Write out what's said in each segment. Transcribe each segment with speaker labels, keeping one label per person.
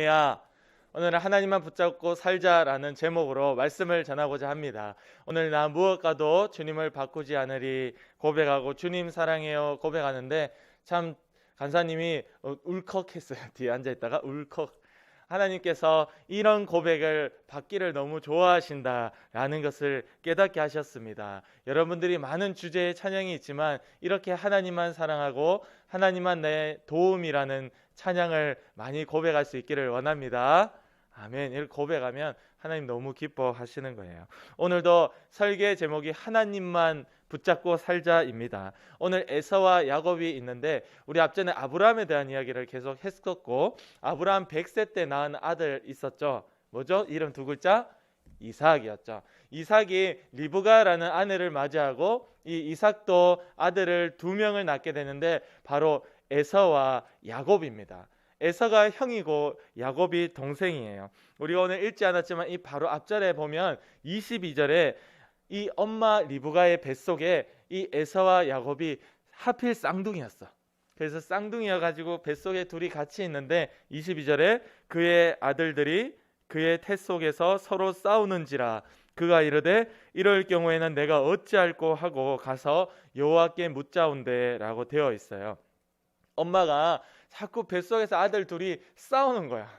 Speaker 1: 야, 오늘은 하나님만 붙잡고 살자라는 제목으로 말씀을 전하고자 합니다. 오늘 나 무엇과도 주님을 바꾸지 않으리 고백하고 주님 사랑해요 고백하는데 참 간사님이 울컥했어요. 뒤에 앉아있다가 울컥. 하나님께서 이런 고백을 받기를 너무 좋아하신다라는 것을 깨닫게 하셨습니다. 여러분들이 많은 주제의 찬양이 있지만 이렇게 하나님만 사랑하고 하나님만 내 도움이라는 찬양을 많이 고백할 수 있기를 원합니다. 아멘. 이렇게 고백하면 하나님 너무 기뻐하시는 거예요. 오늘도 설계 제목이 하나님만 붙잡고 살자입니다. 오늘 에서와 야곱이 있는데 우리 앞전에 아브라함에 대한 이야기를 계속 했었고, 아브라함 100세 때 낳은 아들 있었죠. 뭐죠? 이름 두 글자? 이삭이었죠. 이삭이 리브가라는 아내를 맞이하고 이 이삭도 아들을 두 명을 낳게 되는데 바로 에서와 야곱입니다. 에서가 형이고 야곱이 동생이에요. 우리가 오늘 읽지 않았지만 이 바로 앞절에 보면 22절에 이 엄마 리브가의 뱃속에 이 에서와 야곱이 하필 쌍둥이였어. 그래서 쌍둥이여가지고 뱃속에 둘이 같이 있는데 22절에 그의 아들들이 그의 태 속에서 서로 싸우는지라 그가 이르되 이럴 경우에는 내가 어찌할꼬 하고 가서 여호와께 묻자온대 라고 되어 있어요. 엄마가 자꾸 뱃속에서 아들 둘이 싸우는 거야.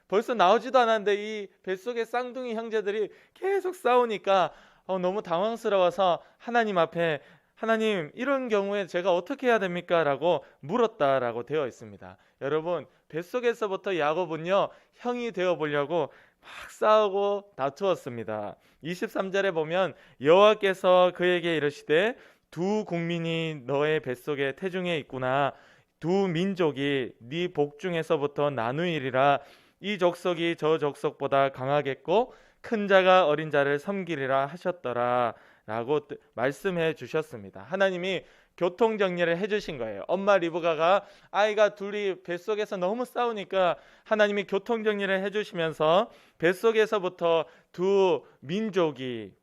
Speaker 1: 벌써 나오지도 않았는데 이 뱃속의 쌍둥이 형제들이 계속 싸우니까 너무 당황스러워서 하나님 앞에 하나님 이런 경우에 제가 어떻게 해야 됩니까? 라고 물었다라고 되어 있습니다. 여러분 뱃속에서부터 야곱은요 형이 되어 보려고 막 싸우고 다투었습니다. 23절에 보면 여호와께서 그에게 이르시되 두 국민이 너의 뱃속에 태중에 있구나. 두 민족이 네 복중에서부터 나누이리라. 이 족속이 저 족속보다 강하겠고 큰 자가 어린 자를 섬기리라 하셨더라 라고 말씀해 주셨습니다. 하나님이 교통정리를 해주신 거예요. 엄마 리브가가 아이가 둘이 뱃속에서 너무 싸우니까 하나님이 교통정리를 해주시면서 뱃속에서부터 두 민족이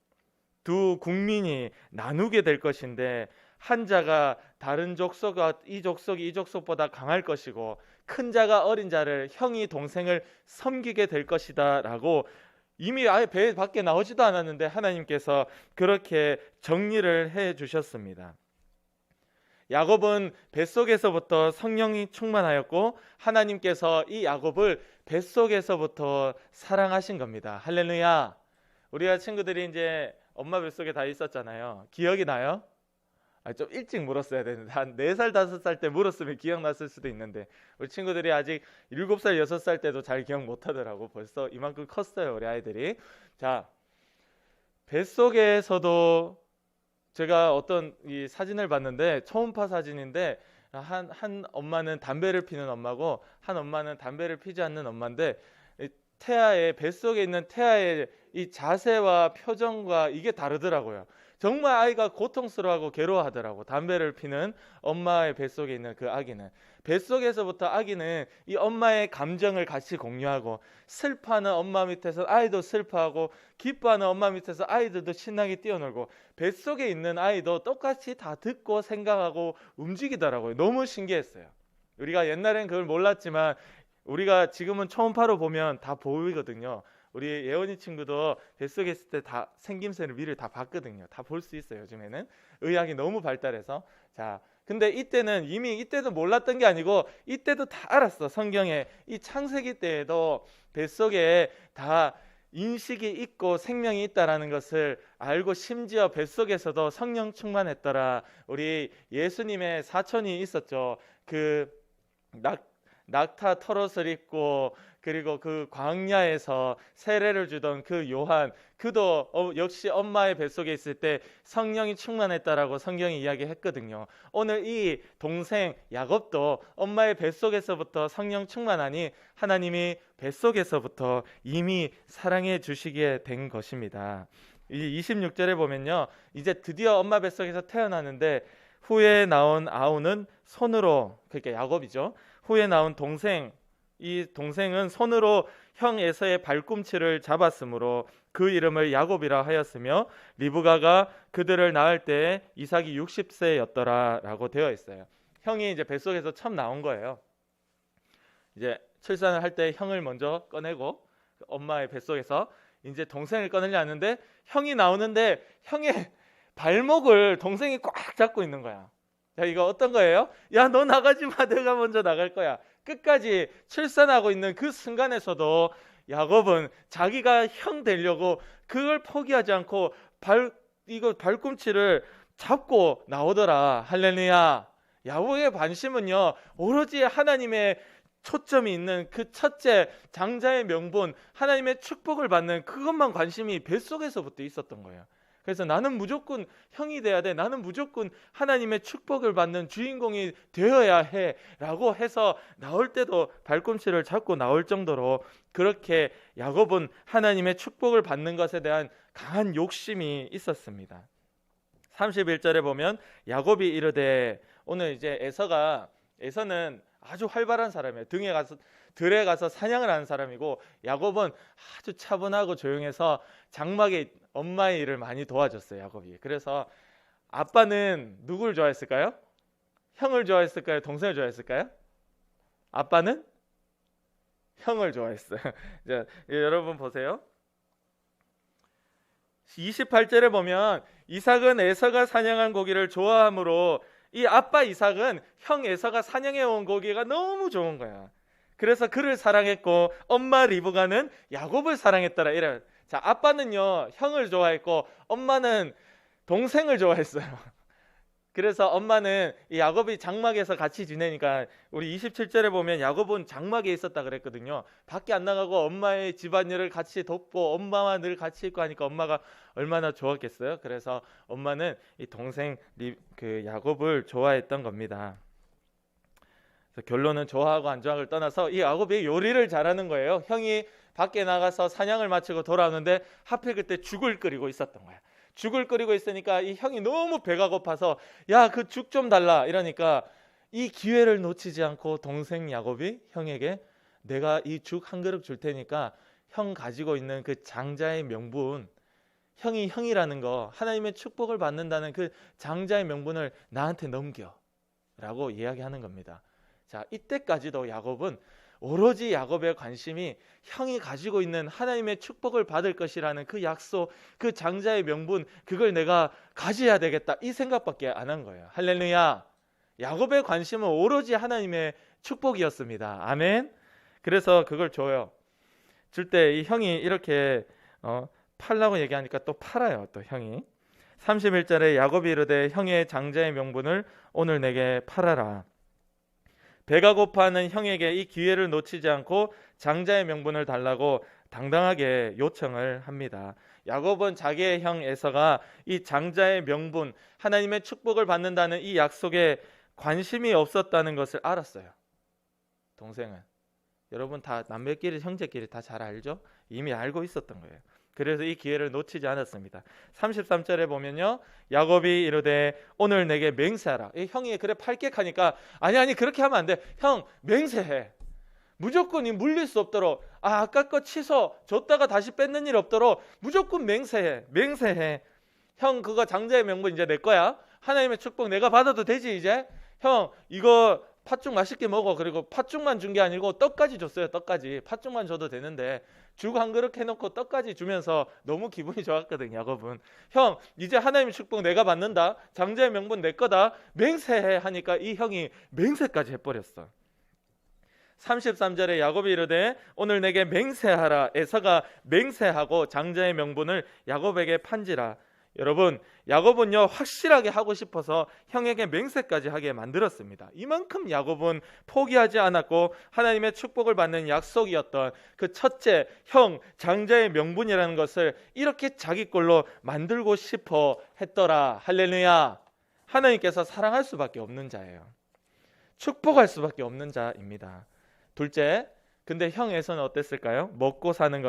Speaker 1: 두 국민이 나누게 될 것인데 한 자가 다른 족속과 이 족속이 이 족속보다 강할 것이고 큰 자가 어린 자를 형이 동생을 섬기게 될 것이다 라고 이미 아예 배 밖에 나오지도 않았는데 하나님께서 그렇게 정리를 해 주셨습니다. 야곱은 뱃속에서부터 성령이 충만하였고 하나님께서 이 야곱을 뱃속에서부터 사랑하신 겁니다. 할렐루야. 우리가 친구들이 이제 엄마 뱃속에 다 있었잖아요. 기억이 나요? 좀 일찍 물었어야 되는데 한 4살 5살 때 물었으면 기억났을 수도 있는데 우리 친구들이 아직 7살 6살 때도 잘 기억 못하더라고. 벌써 이만큼 컸어요 우리 아이들이. 자, 뱃속에서도 제가 어떤 이 사진을 봤는데 초음파 사진인데 한 엄마는 담배를 피는 엄마고 한 엄마는 담배를 피지 않는 엄마인데 태아의 뱃속에 있는 태아의 이 자세와 표정과 이게 다르더라고요. 정말 아이가 고통스러워하고 괴로워하더라고. 담배를 피는 엄마의 뱃속에 있는 그 아기는. 뱃속에서부터 아기는 이 엄마의 감정을 같이 공유하고 슬퍼하는 엄마 밑에서 아이도 슬퍼하고 기뻐하는 엄마 밑에서 아이들도 신나게 뛰어놀고 뱃속에 있는 아이도 똑같이 다 듣고 생각하고 움직이더라고요. 너무 신기했어요. 우리가 옛날엔 그걸 몰랐지만 우리가 지금은 초음파로 보면 다 보이거든요. 우리 예원이 친구도 뱃속에 있을 때 다 생김새를 미리 다 봤거든요. 다 볼 수 있어요. 요즘에는 의학이 너무 발달해서. 자, 근데 이때는 이미 이때도 몰랐던 게 아니고 이때도 다 알았어. 성경에 이 창세기 때에도 뱃속에 다 인식이 있고 생명이 있다라는 것을 알고 심지어 뱃속에서도 성령 충만했더라. 우리 예수님의 사촌이 있었죠. 그 낙타 털옷을 입고 그리고 그 광야에서 세례를 주던 그 요한, 그도 역시 엄마의 뱃속에 있을 때 성령이 충만했다라고 성경이 이야기했거든요. 오늘 이 동생 야곱도 엄마의 뱃속에서부터 성령 충만하니 하나님이 뱃속에서부터 이미 사랑해 주시게 된 것입니다. 이 26절에 보면요, 이제 드디어 엄마 뱃속에서 태어나는데 후에 나온 아우는 손으로, 그러니까 야곱이죠, 후에 나온 동생, 이 동생은 손으로 형 에서의 발꿈치를 잡았으므로 그 이름을 야곱이라 하였으며 리브가가 그들을 낳을 때 이삭이 60세였더라 라고 되어 있어요. 형이 이제 뱃속에서 처음 나온 거예요. 이제 출산을 할 때 형을 먼저 꺼내고 엄마의 뱃속에서 이제 동생을 꺼내려 하는데 형이 나오는데 형의 발목을 동생이 꽉 잡고 있는 거야. 자, 이거 어떤 거예요? 야, 너 나가지 마. 내가 먼저 나갈 거야. 끝까지 출산하고 있는 그 순간에서도 야곱은 자기가 형 되려고 그걸 포기하지 않고 이거 발꿈치를 잡고 나오더라. 할렐루야. 야곱의 관심은요, 오로지 하나님의 초점이 있는 그 첫째 장자의 명분, 하나님의 축복을 받는 그것만 관심이 뱃속에서부터 있었던 거예요. 그래서 나는 무조건 형이 돼야 돼. 나는 무조건 하나님의 축복을 받는 주인공이 되어야 해. 라고 해서 나올 때도 발꿈치를 잡고 나올 정도로 그렇게 야곱은 하나님의 축복을 받는 것에 대한 강한 욕심이 있었습니다. 31절에 보면 야곱이 이르되, 오늘 이제 에서는 아주 활발한 사람이에요. 들에 가서 사냥을 하는 사람이고, 야곱은 아주 차분하고 조용해서 장막에 엄마의 일을 많이 도와줬어요, 야곱이. 그래서 아빠는 누굴 좋아했을까요? 형을 좋아했을까요? 동생을 좋아했을까요? 아빠는 형을 좋아했어요. 자, 여러분 보세요. 28절에 보면 이삭은 에서가 사냥한 고기를 좋아하므로, 이 아빠 이삭은 형 에서가 사냥해 온 고기가 너무 좋은 거야. 그래서 그를 사랑했고 엄마 리브가는 야곱을 사랑했더라. 이래. 자, 아빠는요 형을 좋아했고 엄마는 동생을 좋아했어요. 그래서 엄마는 이 야곱이 장막에서 같이 지내니까, 우리 27절에 보면 야곱은 장막에 있었다 그랬거든요. 밖에 안 나가고 엄마의 집안일을 같이 돕고 엄마와 늘 같이 있고 하니까 엄마가 얼마나 좋았겠어요. 그래서 엄마는 이 동생 그 야곱을 좋아했던 겁니다. 그래서 결론은 좋아하고 안 좋아하고를 떠나서 이 야곱이 요리를 잘하는 거예요. 형이 밖에 나가서 사냥을 마치고 돌아오는데 하필 그때 죽을 끓이고 있었던 거야. 죽을 끓이고 있으니까 이 형이 너무 배가 고파서 야, 그 죽 좀 달라 이러니까 이 기회를 놓치지 않고 동생 야곱이 형에게 내가 이 죽 한 그릇 줄 테니까 형 가지고 있는 그 장자의 명분, 형이 형이라는 거, 하나님의 축복을 받는다는 그 장자의 명분을 나한테 넘겨 라고 이야기하는 겁니다. 자, 이때까지도 야곱은 오로지 야곱의 관심이 형이 가지고 있는 하나님의 축복을 받을 것이라는 그 약속, 그 장자의 명분, 그걸 내가 가져야 되겠다, 이 생각밖에 안 한 거예요. 할렐루야. 야곱의 관심은 오로지 하나님의 축복이었습니다. 아멘. 그래서 그걸 줘요. 줄 때 이 형이 이렇게 팔라고 얘기하니까 또 팔아요. 또 형이 31절에 야곱이 이르되 형의 장자의 명분을 오늘 내게 팔아라. 배가 고파하는 형에게 이 기회를 놓치지 않고 장자의 명분을 달라고 당당하게 요청을 합니다. 야곱은 자기의 형 에서가 이 장자의 명분, 하나님의 축복을 받는다는 이 약속에 관심이 없었다는 것을 알았어요. 동생은, 여러분 다 남매끼리 형제끼리 다 잘 알죠? 이미 알고 있었던 거예요. 그래서 이 기회를 놓치지 않았습니다. 33절에 보면요, 야곱이 이르되 오늘 내게 맹세하라. 이 형이 그래 팔게 하니까 아니 그렇게 하면 안 돼. 형 맹세해. 무조건 이 물릴 수 없도록, 아까 거 취소, 줬다가 다시 뺏는 일 없도록 무조건 맹세해. 형 그거 장자의 명분 이제 내 거야. 하나님의 축복 내가 받아도 되지 이제. 형 이거 팥죽 맛있게 먹어. 그리고 팥죽만 준 게 아니고 떡까지 줬어요. 떡까지. 팥죽만 줘도 되는데 죽 한 그릇 해놓고 떡까지 주면서 너무 기분이 좋았거든 야곱은. 형 이제 하나님의 축복 내가 받는다. 장자의 명분 내 거다. 맹세해 하니까 이 형이 맹세까지 해버렸어. 33절에 야곱이 이르되 오늘 내게 맹세하라. 에서가 맹세하고 장자의 명분을 야곱에게 판지라. 여러분, 야곱은요 확실하게 하고 싶어서 형에게 맹세까지 하게 만들었습니다. 이만큼 야곱은 포기하지 않았고 하나님의 축복을 받는 약속이었던 그 첫째 형 장자의 명분이라는 것을 이렇게 자기 걸로 만들고 싶어 했더라. 할렐루야. 하나님께서 사랑할 수밖에 없는 자예요. 축복할 수밖에 없는 자입니다. 둘째, 근데 형 에서는 어땠을까요? 먹고 사는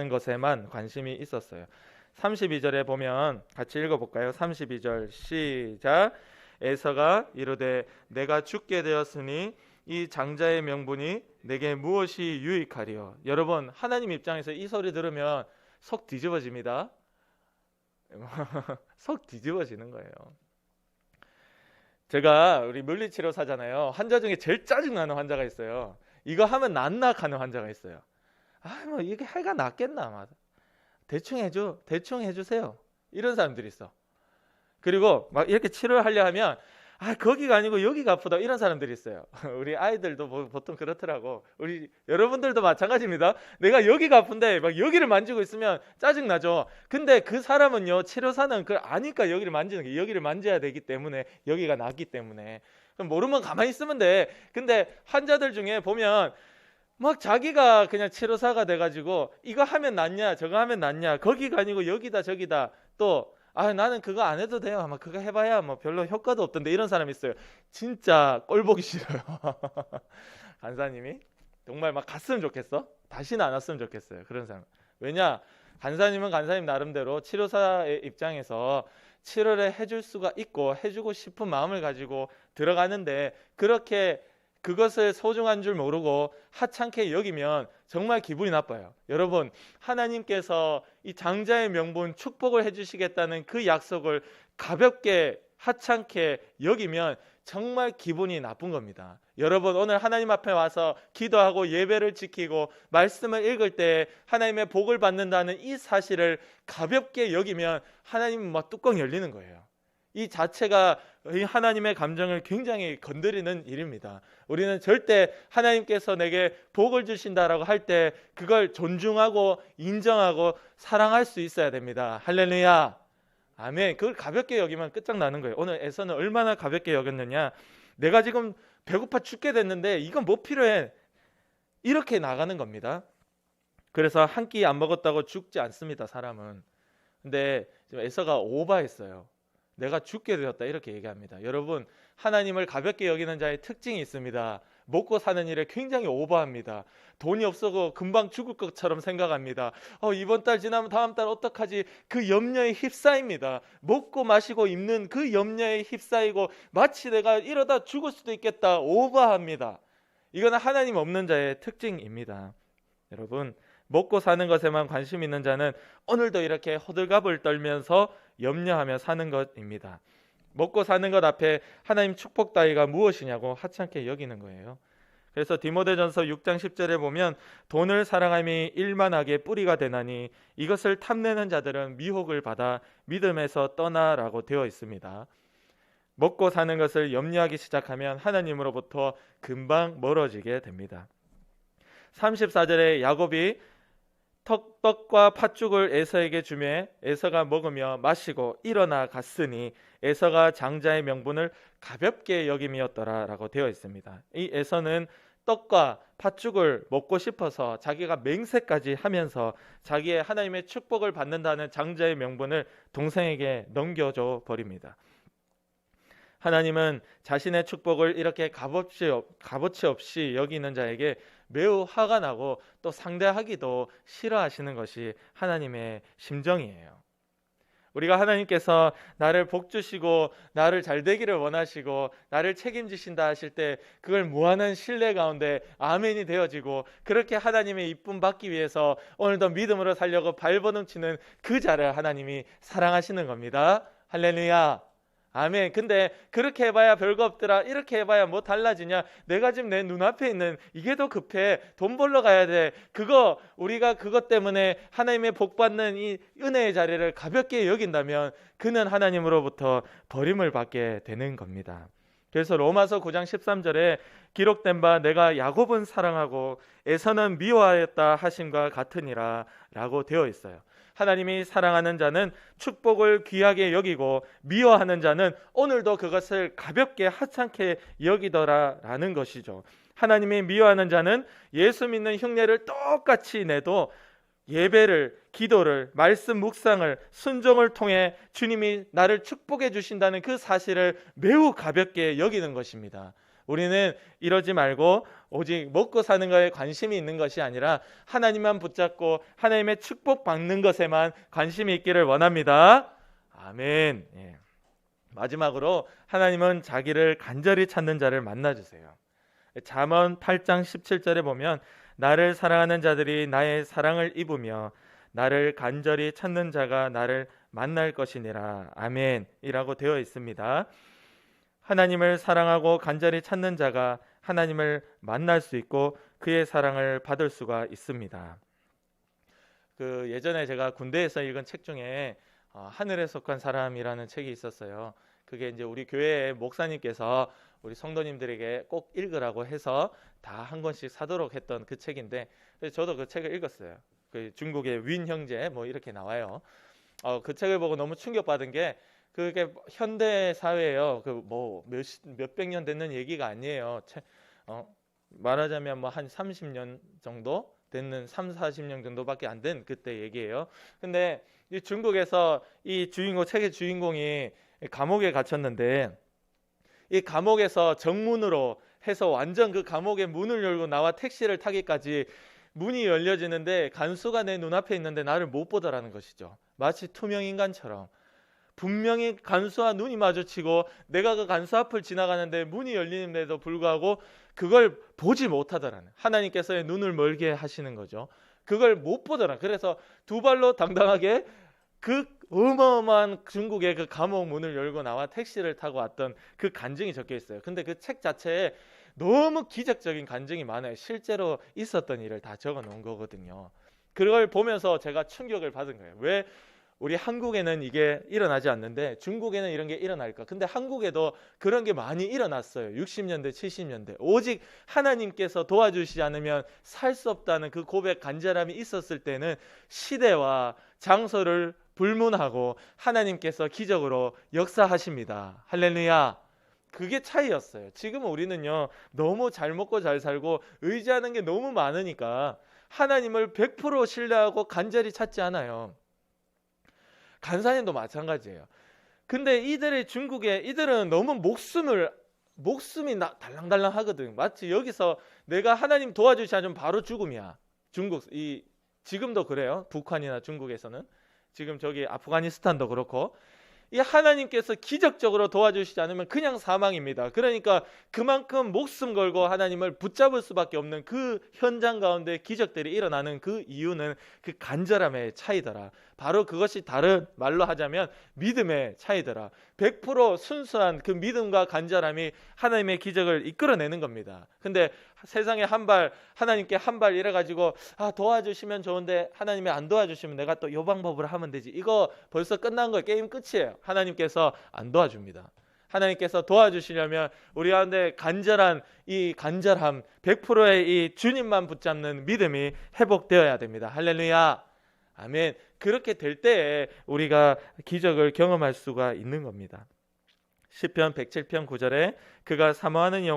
Speaker 1: 것에만 관심이 있었어요. 32절에 보면 같이 읽어볼까요? 32절 시작. 에서가 이르되 내가 죽게 되었으니 이 장자의 명분이 내게 무엇이 유익하리요. 여러분, 하나님 입장에서 이 소리 들으면 속 뒤집어집니다. 속 뒤집어지는 거예요. 제가 우리 물리치료사잖아요. 환자 중에 제일 짜증나는 환자가 있어요. 이거 하면 낫나 하는 환자가 있어요. 뭐 이게 해가 낫겠나, 막 대충 해주세요. 이런 사람들이 있어. 그리고 막 이렇게 치료를 하려 하면 거기가 아니고 여기가 아프다, 이런 사람들이 있어요. 우리 아이들도 보통 그렇더라고. 우리 여러분들도 마찬가지입니다. 내가 여기가 아픈데 막 여기를 만지고 있으면 짜증나죠. 근데 그 사람은요, 치료사는 그걸 아니까 여기를 만지는 게, 여기를 만져야 되기 때문에, 여기가 낫기 때문에. 그럼 모르면 가만히 있으면 돼. 근데 환자들 중에 보면 막 자기가 그냥 치료사가 돼가지고 이거 하면 낫냐 저거 하면 낫냐, 거기가 아니고 여기다 저기다, 또 나는 그거 안 해도 돼요, 아마 그거 해봐야 뭐 별로 효과도 없던데, 이런 사람이 있어요. 진짜 꼴 보기 싫어요. 간사님이 정말 막 갔으면 좋겠어. 다시는 안 왔으면 좋겠어요, 그런 사람. 왜냐, 간사님은 간사님 나름대로 치료사의 입장에서 치료를 해줄 수가 있고 해주고 싶은 마음을 가지고 들어가는데, 그렇게 그것을 소중한 줄 모르고 하찮게 여기면 정말 기분이 나빠요. 여러분, 하나님께서 이 장자의 명분 축복을 해주시겠다는 그 약속을 가볍게 하찮게 여기면 정말 기분이 나쁜 겁니다. 여러분, 오늘 하나님 앞에 와서 기도하고 예배를 지키고 말씀을 읽을 때 하나님의 복을 받는다는 이 사실을 가볍게 여기면 하나님은 막 뚜껑 열리는 거예요. 이 자체가 하나님의 감정을 굉장히 건드리는 일입니다. 우리는 절대 하나님께서 내게 복을 주신다라고 할 때 그걸 존중하고 인정하고 사랑할 수 있어야 됩니다. 할렐루야, 아멘. 그걸 가볍게 여기면 끝장나는 거예요. 오늘 에서는 얼마나 가볍게 여겼느냐, 내가 지금 배고파 죽게 됐는데 이건 뭐 필요해, 이렇게 나가는 겁니다. 그래서 한 끼 안 먹었다고 죽지 않습니다, 사람은. 근데 지금 에서가 오버했어요. 내가 죽게 되었다, 이렇게 얘기합니다. 여러분, 하나님을 가볍게 여기는 자의 특징이 있습니다. 먹고 사는 일에 굉장히 오버합니다. 돈이 없어서 금방 죽을 것처럼 생각합니다. 이번 달 지나면 다음 달 어떡하지, 그 염려에 휩싸입니다. 먹고 마시고 입는 그 염려에 휩싸이고 마치 내가 이러다 죽을 수도 있겠다, 오버합니다. 이건 하나님 없는 자의 특징입니다. 여러분, 먹고 사는 것에만 관심 있는 자는 오늘도 이렇게 호들갑을 떨면서 염려하며 사는 것입니다. 먹고 사는 것 앞에 하나님 축복 따위가 무엇이냐고 하찮게 여기는 거예요. 그래서 디모데전서 6장 10절에 보면 돈을 사랑함이 일만하게 뿌리가 되나니 이것을 탐내는 자들은 미혹을 받아 믿음에서 떠나라고 되어 있습니다. 먹고 사는 것을 염려하기 시작하면 하나님으로부터 금방 멀어지게 됩니다. 34절에 야곱이 떡과 팥죽을 에서에게 주매 에서가 먹으며 마시고 일어나 갔으니 에서가 장자의 명분을 가볍게 여김이었더라 라고 되어 있습니다. 이 에서는 떡과 팥죽을 먹고 싶어서 자기가 맹세까지 하면서 자기의 하나님의 축복을 받는다는 장자의 명분을 동생에게 넘겨줘 버립니다. 하나님은 자신의 축복을 이렇게 값어치 없이 여기는 자에게 매우 화가 나고 또 상대하기도 싫어하시는 것이 하나님의 심정이에요. 우리가 하나님께서 나를 복 주시고 나를 잘 되기를 원하시고 나를 책임지신다 하실 때 그걸 무한한 신뢰 가운데 아멘이 되어지고, 그렇게 하나님의 이쁨 받기 위해서 오늘도 믿음으로 살려고 발버둥치는 그 자를 하나님이 사랑하시는 겁니다. 할렐루야, 아멘. 근데 그렇게 해봐야 별거 없더라, 이렇게 해봐야 뭐 달라지냐, 내가 지금 내 눈앞에 있는 이게 더 급해, 돈 벌러 가야 돼, 우리가 그것 때문에 하나님의 복 받는 이 은혜의 자리를 가볍게 여긴다면 그는 하나님으로부터 버림을 받게 되는 겁니다. 그래서 로마서 9장 13절에 기록된 바 내가 야곱은 사랑하고 에서는 미워하였다 하심과 같으니라 라고 되어 있어요. 하나님이 사랑하는 자는 축복을 귀하게 여기고 미워하는 자는 오늘도 그것을 가볍게 하찮게 여기더라라는 것이죠. 하나님이 미워하는 자는 예수 믿는 흉내를 똑같이 내도 예배를, 기도를, 말씀 묵상을, 순종을 통해 주님이 나를 축복해 주신다는 그 사실을 매우 가볍게 여기는 것입니다. 우리는 이러지 말고 오직 먹고 사는 것에 관심이 있는 것이 아니라 하나님만 붙잡고 하나님의 축복 받는 것에만 관심이 있기를 원합니다. 아멘. 예. 마지막으로 하나님은 자기를 간절히 찾는 자를 만나주세요. 잠언 8장 17절에 보면 나를 사랑하는 자들이 나의 사랑을 입으며 나를 간절히 찾는 자가 나를 만날 것이니라. 아멘 이라고 되어 있습니다. 하나님을 사랑하고 간절히 찾는 자가 하나님을 만날 수 있고 그의 사랑을 받을 수가 있습니다. 그 예전에 제가 군대에서 읽은 책 중에 하늘에 속한 사람이라는 책이 있었어요. 그게 이제 우리 교회의 목사님께서 우리 성도님들에게 꼭 읽으라고 해서 다 한 권씩 사도록 했던 그 책인데, 저도 그 책을 읽었어요. 그 중국의 윈 형제 뭐 이렇게 나와요. 그 책을 보고 너무 충격받은 게, 그게 현대 사회예요. 그 뭐 몇백 년 됐는 얘기가 아니에요. 말하자면 뭐 한 30년 정도 됐는 3, 40년 정도밖에 안 된 그때 얘기예요. 근데 이 중국에서 이 주인공, 책의 주인공이 감옥에 갇혔는데, 이 감옥에서 정문으로 해서 완전 그 감옥의 문을 열고 나와 택시를 타기까지 문이 열려지는데 간수가 내 눈앞에 있는데 나를 못 보더라는 것이죠. 마치 투명 인간처럼. 분명히 간수와 눈이 마주치고 내가 그 간수 앞을 지나가는데 문이 열리는데도 불구하고 그걸 보지 못하더라는, 하나님께서의 눈을 멀게 하시는 거죠. 그걸 못 보더라. 그래서 두 발로 당당하게 그 어마어마한 중국의 그 감옥 문을 열고 나와 택시를 타고 왔던 그 간증이 적혀 있어요. 근데 그 책 자체에 너무 기적적인 간증이 많아요. 실제로 있었던 일을 다 적어 놓은 거거든요. 그걸 보면서 제가 충격을 받은 거예요. 왜 우리 한국에는 이게 일어나지 않는데 중국에는 이런 게 일어날까? 근데 한국에도 그런 게 많이 일어났어요. 60년대, 70년대. 오직 하나님께서 도와주시지 않으면 살 수 없다는 그 고백, 간절함이 있었을 때는 시대와 장소를 불문하고 하나님께서 기적으로 역사하십니다. 할렐루야. 그게 차이였어요. 지금 우리는요, 너무 잘 먹고 잘 살고 의지하는 게 너무 많으니까 하나님을 100% 신뢰하고 간절히 찾지 않아요. 간사님도 마찬가지예요. 근데 이들은 너무 목숨이 달랑달랑 하거든. 마치 여기서 내가 하나님 도와주지 않으면 바로 죽음이야. 지금도 그래요. 북한이나 중국에서는. 지금 저기 아프가니스탄도 그렇고, 이 하나님께서 기적적으로 도와주시지 않으면 그냥 사망입니다. 그러니까 그만큼 목숨 걸고 하나님을 붙잡을 수밖에 없는 그 현장 가운데 기적들이 일어나는 그 이유는 그 간절함의 차이더라. 바로 그것이 다른 말로 하자면 믿음의 차이더라. 100% 순수한 그 믿음과 간절함이 하나님의 기적을 이끌어내는 겁니다. 근데 세상에 하나님께 한 발 이래가지고 도와주시면 좋은데 하나님이 안 도와주시면 내가 또 이 방법으로 하면 되지. 이거 벌써 끝난 거예요. 게임 끝이에요. 하나님께서 안 도와줍니다. 하나님께서 도와주시려면 우리 가운데 이 간절함, 100%의 이 주님만 붙잡는 믿음이 회복되어야 됩니다. 할렐루야. 아멘. 그렇게 될 때에 우리가 기적을 경험할 수가 있는 겁니다. 시편 107편 9절에 그가 사모하는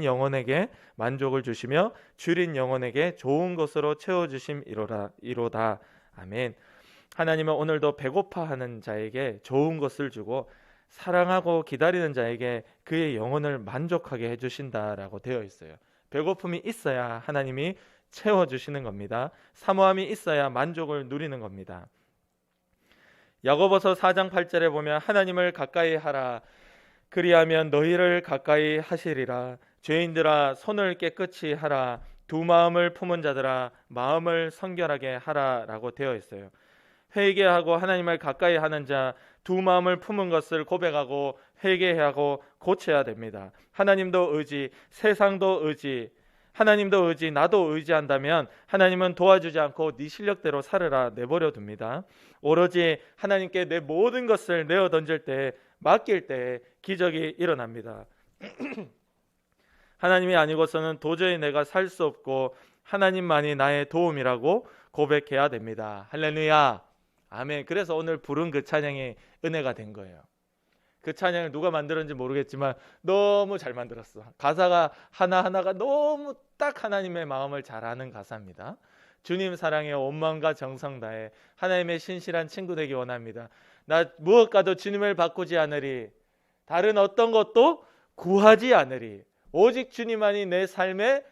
Speaker 1: 영혼에게 만족을 주시며 줄인 영혼에게 좋은 것으로 채워주심이로다. 아멘. 하나님은 오늘도 배고파하는 자에게 좋은 것을 주고 사랑하고 기다리는 자에게 그의 영혼을 만족하게 해주신다라고 되어 있어요. 배고픔이 있어야 하나님이 채워주시는 겁니다. 사모함이 있어야 만족을 누리는 겁니다. 야고보서 4장 8절에 보면 하나님을 가까이 하라. 그리하면 너희를 가까이 하시리라. 죄인들아 손을 깨끗이 하라. 두 마음을 품은 자들아 마음을 성결하게 하라라고 되어 있어요. 회개하고 하나님을 가까이 하는 자, 두 마음을 품은 것을 고백하고 회개하고 고쳐야 됩니다. 하나님도 의지, 세상도 의지, 하나님도 의지, 나도 의지한다면 하나님은 도와주지 않고 네 실력대로 살으라 내버려 둡니다. 오로지 하나님께 내 모든 것을 내어 던질 때, 맡길 때 기적이 일어납니다. 하나님이 아니고서는 도저히 내가 살 수 없고 하나님만이 나의 도움이라고 고백해야 됩니다. 할렐루야. 아멘. 그래서 오늘 부른 그 찬양이 은혜가 된 거예요. 그 찬양을 누가 만들었는지 모르겠지만 너무 잘 만들었어. 가사가 하나하나가 너무 딱 하나님의 마음을 잘 아는 가사입니다. 주님 사랑해 온 마음과 정성 다해 하나님의 신실한 친구 되기 원합니다. 나 무엇과도 주님을 바꾸지 않으리. 다른 어떤 것도 구하지 않으리. 오직 주님만이 내 삶의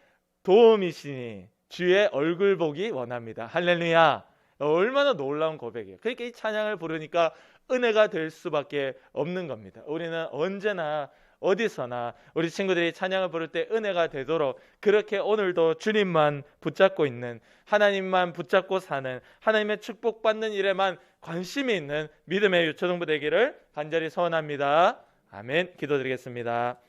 Speaker 1: 도움이시니 주의 얼굴 보기 원합니다. 할렐루야. 얼마나 놀라운 고백이에요. 그러니까 이 찬양을 부르니까 은혜가 될 수밖에 없는 겁니다. 우리는 언제나 어디서나 우리 친구들이 찬양을 부를 때 은혜가 되도록 그렇게 오늘도 주님만 붙잡고 있는, 하나님만 붙잡고 사는, 하나님의 축복받는 일에만 관심이 있는 믿음의 유초등부 되기를 간절히 소원합니다. 아멘. 기도드리겠습니다.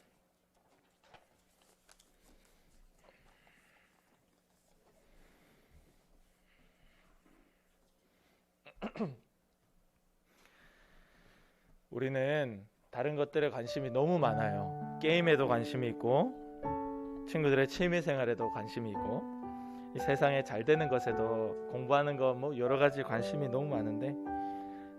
Speaker 1: 우리는 다른 것들에 관심이 너무 많아요. 게임에도 관심이 있고 친구들의 취미생활에도 관심이 있고 이 세상에 잘 되는 것에도 공부하는 거 뭐 여러 가지 관심이 너무 많은데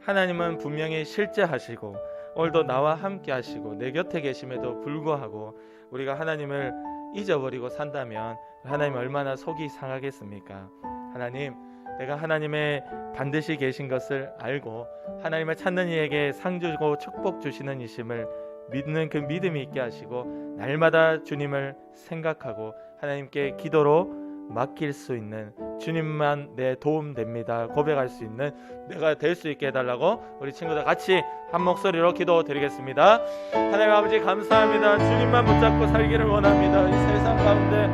Speaker 1: 하나님은 분명히 실제하시고 오늘도 나와 함께 하시고 내 곁에 계심에도 불구하고 우리가 하나님을 잊어버리고 산다면 하나님 얼마나 속이 상하겠습니까? 하나님, 내가 하나님의 반드시 계신 것을 알고 하나님을 찾는 이에게 상 주고 축복 주시는 이심을 믿는 그 믿음이 있게 하시고 날마다 주님을 생각하고 하나님께 기도로 맡길 수 있는 주님만 내 도움 됩니다 고백할 수 있는 내가 될 수 있게 해달라고 우리 친구들 같이 한 목소리로 기도 드리겠습니다. 하나님 아버지 감사합니다. 주님만 붙잡고 살기를 원합니다. 이 세상 가운데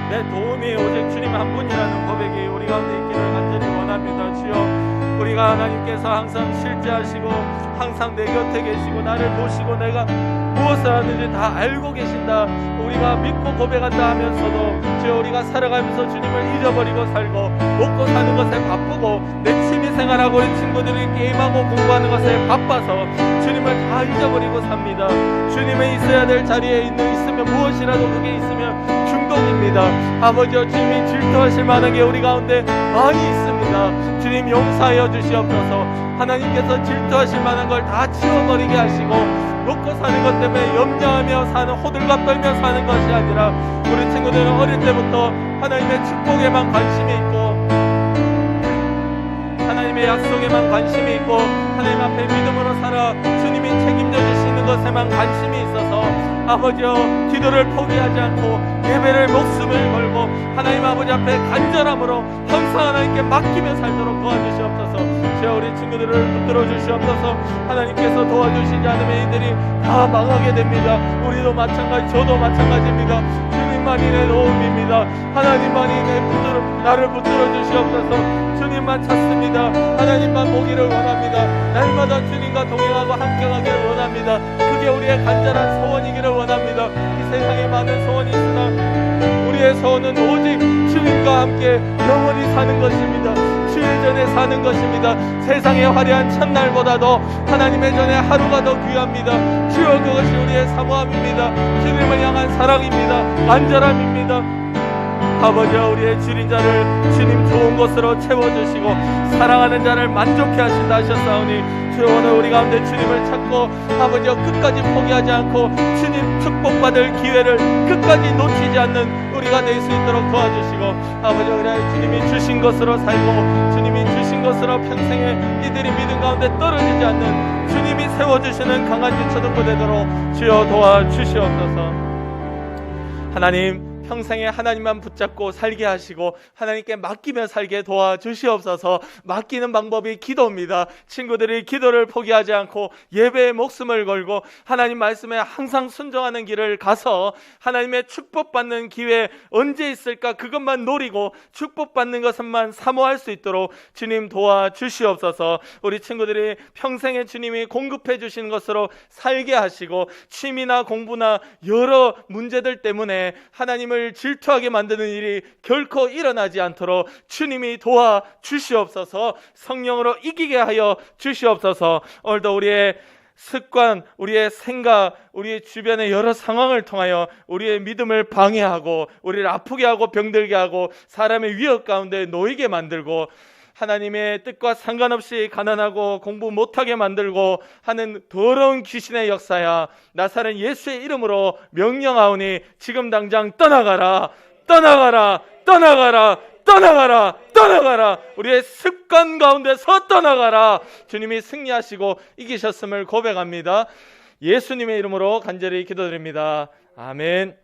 Speaker 1: 내 도움이 오직 주님 한 분이라는 고백이 우리 가운데 있기를 간절히 원합니다. 주여, 우리가 하나님께서 항상 실제하시고 항상 내 곁에 계시고 나를 보시고 내가 무엇을 하는지 다 알고 계신다 우리가 믿고 고백한다 하면서도 주여 우리가 살아가면서 주님을 잊어버리고 살고 먹고 사는 것에 바쁘고 내 취미생활하고 우리 친구들이 게임하고 공부하는 것에 바빠서 주님을 다 잊어버리고 삽니다. 주님의 있어야 될 자리에 있으면 무엇이라도 그게 있으면 중독입니다. 아버지여, 주님이 질투하실 만한 게 우리 가운데 많이 있습니다. 주님 용서하여 주시옵소서. 하나님께서 질투하실 만한 걸 다 치워버리게 하시고 먹고 사는 것 때문에 염려하며 사는 호들갑 떨며 사는 것이 아니라 우리 친구들은 어릴 때부터 하나님의 축복에만 관심이 있고 하나님의 약속에만 관심이 있고 하나님 앞에 믿음으로 살아 주님이 책임져 주시는 것에만 관심이 있어서 아버지여, 기도를 포기하지 않고 예배를 목숨을 걸고 하나님 아버지 앞에 간절함으로 항상 하나님께 맡기며 살도록 도와주시옵소서. 주여, 우리 친구들을 붙들어 주시옵소서. 하나님께서 도와주시지 않으면 이들이 다 망하게 됩니다. 우리도 마찬가지, 저도 마찬가지입니다. 주님만이 내 도움입니다. 하나님만이 나를 붙들어 주시옵소서. 주님만 찾습니다. 하나님만 보기를 원합니다. 날마다 주님과 동행하고 함께 가기를 원합니다. 그게 우리의 간절한 소원이기를 원합니다. 이 세상에 많은 소원이 있으나 우리의 소원은 오직 주님과 함께 영원히 사는 것입니다. 주의 전에 사는 것입니다. 세상의 화려한 첫날보다도 하나님의 전에 하루가 더 귀합니다. 주여, 그것이 우리의 사모함입니다. 주님을 향한 사랑입니다. 간절함입니다. 아버지여, 우리의 줄인 자를 주님 좋은 것으로 채워주시고 사랑하는 자를 만족해 하신다 하셨사오니 주여, 오늘 우리 가운데 주님을 찾고 아버지여 끝까지 포기하지 않고 주님 축복받을 기회를 끝까지 놓치지 않는 우리가 될 수 있도록 도와주시고 아버지여, 그래 주님이 주신 것으로 살고 주님이 주신 것으로 평생에 이들이 믿음 가운데 떨어지지 않는 주님이 세워주시는 강한 지처럼 되도록 주여 도와주시옵소서. 하나님, 평생에 하나님만 붙잡고 살게 하시고 하나님께 맡기며 살게 도와주시옵소서. 맡기는 방법이 기도입니다. 친구들이 기도를 포기하지 않고 예배에 목숨을 걸고 하나님 말씀에 항상 순종하는 길을 가서 하나님의 축복받는 기회 언제 있을까 그것만 노리고 축복받는 것만 사모할 수 있도록 주님 도와주시옵소서. 우리 친구들이 평생에 주님이 공급해 주신 것으로 살게 하시고 취미나 공부나 여러 문제들 때문에 하나님을 질투하게 만드는 일이 결코 일어나지 않도록 주님이 도와주시옵소서. 성령으로 이기게 하여 주시옵소서. 오늘도 우리의 습관, 우리의 생각, 우리의 주변의 여러 상황을 통하여 우리의 믿음을 방해하고 우리를 아프게 하고 병들게 하고 사람의 위협 가운데 놓이게 만들고 하나님의 뜻과 상관없이 가난하고 공부 못하게 만들고 하는 더러운 귀신의 역사야, 나사렛 예수의 이름으로 명령하오니 지금 당장 떠나가라, 떠나가라, 떠나가라, 떠나가라, 떠나가라. 우리의 습관 가운데서 떠나가라. 주님이 승리하시고 이기셨음을 고백합니다. 예수님의 이름으로 간절히 기도드립니다. 아멘.